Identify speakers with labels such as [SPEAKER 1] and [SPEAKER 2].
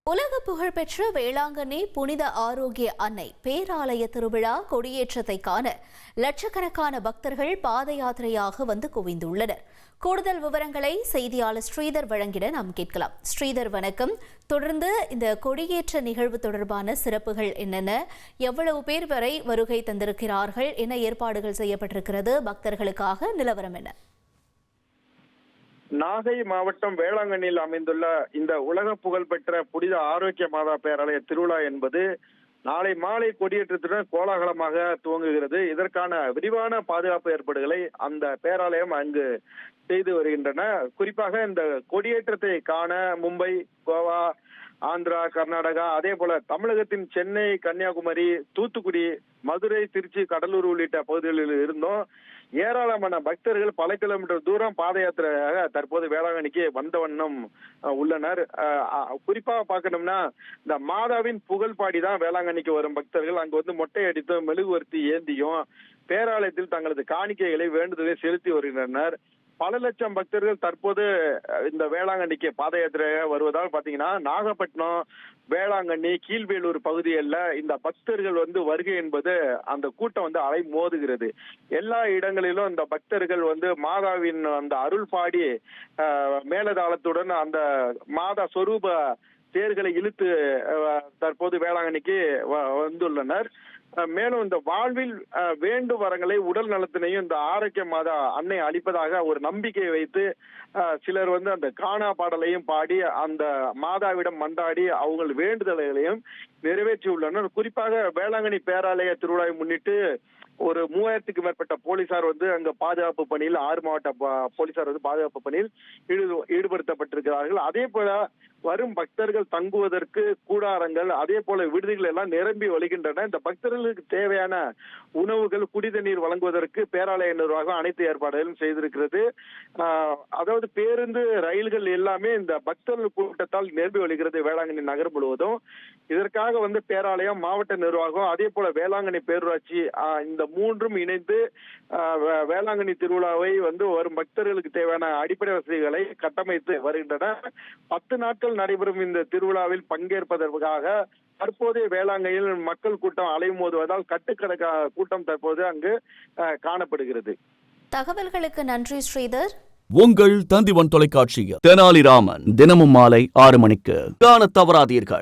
[SPEAKER 1] உலக புகழ்பெற்ற வேளாங்கண்ணி புனித ஆரோக்கிய அன்னை பேராலய திருவிழா கொடியேற்றத்தை காண லட்சக்கணக்கான பக்தர்கள் பாத யாத்திரையாக வந்து குவிந்துள்ளனர். கூடுதல் விவரங்களை செய்தியாளர் ஸ்ரீதர் வழங்கிட நாம் கேட்கலாம். ஸ்ரீதர், வணக்கம். தொடர்ந்து இந்த கொடியேற்ற நிகழ்வு தொடர்பான சிறப்புகள் என்னென்ன, எவ்வளவு பேர் வரை வருகை தந்திருக்கிறார்கள், என்ன ஏற்பாடுகள் செய்யப்பட்டிருக்கிறது, பக்தர்களுக்காக நிலவரம் என்ன?
[SPEAKER 2] நாகை மாவட்டம் வேளாங்கண்ணியில் அமைந்துள்ள இந்த உலக புகழ்பெற்ற புனித ஆரோக்கிய மாதா பேராலய திருவிழா என்பது நாளை மாலை கொடியேற்றத்துடன் கோலாகலமாக துவங்குகிறது. இதற்கான விரிவான பாதுகாப்பு ஏற்பாடுகளை அந்த பேராலயம் அங்கு செய்து வருகின்றன. குறிப்பாக இந்த கொடியேற்றத்தை காண மும்பை, கோவா, ஆந்திரா, கர்நாடகா, அதே போல தமிழகத்தின் சென்னை, கன்னியாகுமரி, தூத்துக்குடி, மதுரை, திருச்சி, கடலூர் உள்ளிட்ட பகுதிகளில் இருந்தும் ஏராளமான பக்தர்கள் பல கிலோமீட்டர் தூரம் பாத யாத்திரையாக தற்போது வேளாங்கண்ணிக்கு வந்த வண்ணம் உள்ளனர். குறிப்பாக பார்க்கணும்னா இந்த மாதாவின் புகழ் பாடிதான் வேளாங்கண்ணிக்கு வரும் பக்தர்கள் அங்கு வந்து மொட்டை அடித்தும் மெழுகுவர்த்தி ஏந்தியும் பேராலயத்தில் தங்களது காணிக்கைகளை வேண்டுதலை செலுத்தி வருகின்றனர். பல லட்சம் பக்தர்கள் தற்போது இந்த வேளாங்கண்ணிக்கு பாத யாத்திரையாக வருவதால் பாத்தீங்கன்னா நாகப்பட்டினம், வேளாங்கண்ணி, கீழ்வேலூர் பகுதிகளில் இந்த பக்தர்கள் வந்து வருகை என்பது அந்த கூட்டம் வந்து அலை மோதுகிறது. எல்லா இடங்களிலும் இந்த பக்தர்கள் வந்து மாதாவின் அந்த அருள் பாடி மேலதாளத்துடன் அந்த மாதா சொரூப தேர்களை இழுத்து தற்போது வேளாங்கண்ணிக்கு வந்துள்ளனர். மேலும் இந்த வாழ்வில் வேண்டு வரங்களை, உடல் நலத்தினையும் இந்த ஆரோக்கிய மாதா அன்னை அளிப்பதாக ஒரு நம்பிக்கையை வைத்து சிலர் வந்து அந்த காணா பாடலையும் பாடி அந்த மாதாவிடம் மன்றாடி அவங்க வேண்டுதல்களையும் நிறைவேற்றி உள்ளனர். குறிப்பாக வேளாங்கண்ணி பேராலய திருவிழாவை முன்னிட்டு ஒரு 3000க்கும் மேற்பட்ட போலீசார் வந்து அங்க பாதுகாப்பு பணியில் 6 மாவட்ட போலீசார் வந்து பாதுகாப்பு பணியில் ஈடுபடுத்தப்பட்டிருக்கிறார்கள். அதே போல வரும் பக்தர்கள் தங்குவதற்கு கூடாரங்கள், அதே போல விடுதிகள் எல்லாம் நிரம்பி வழிகின்றன. இந்த பக்தர்களுக்கு தேவையான உணவுகள், குடிதண்ணீர் வழங்குவதற்கு பேராலய நிர்வாகம் அனைத்து ஏற்பாடுகளும் செய்திருக்கிறது. அதாவது பேருந்து, ரயில்கள் எல்லாமே இந்த பக்தர்கள் கூட்டத்தால் நிரம்பி வழிகிறது வேளாங்கண்ணி நகர் முழுவதும். இதற்காக வந்து பேராலயம், மாவட்ட நிர்வாகம், அதே போல வேளாங்கண்ணி பேரூராட்சி இந்த மூன்றும் இணைந்து வேளாங்கண்ணி திருவிழாவை வந்து வரும் பக்தர்களுக்கு தேவையான அடிப்படை வசதிகளை கட்டமைத்து வருகின்றன. 10 நாட்கள் நடைபெறும் இந்த திருவிழாவில் பங்கேற்பதற்காக தற்போதைய வேளாங்கண்ணியில் மக்கள் கூட்டம் அலைமோதுவதால் கட்டுக்கணக்கான கூட்டம் தற்போது அங்கு காணப்படுகிறது.
[SPEAKER 1] தகவல்களுக்கு நன்றி ஸ்ரீதர்.
[SPEAKER 3] உங்கள் தந்திவன் தொலைக்காட்சியில் தெனாலிராமன் தினமும் மாலை 6 மணிக்கு காண தவறாதீர்கள்.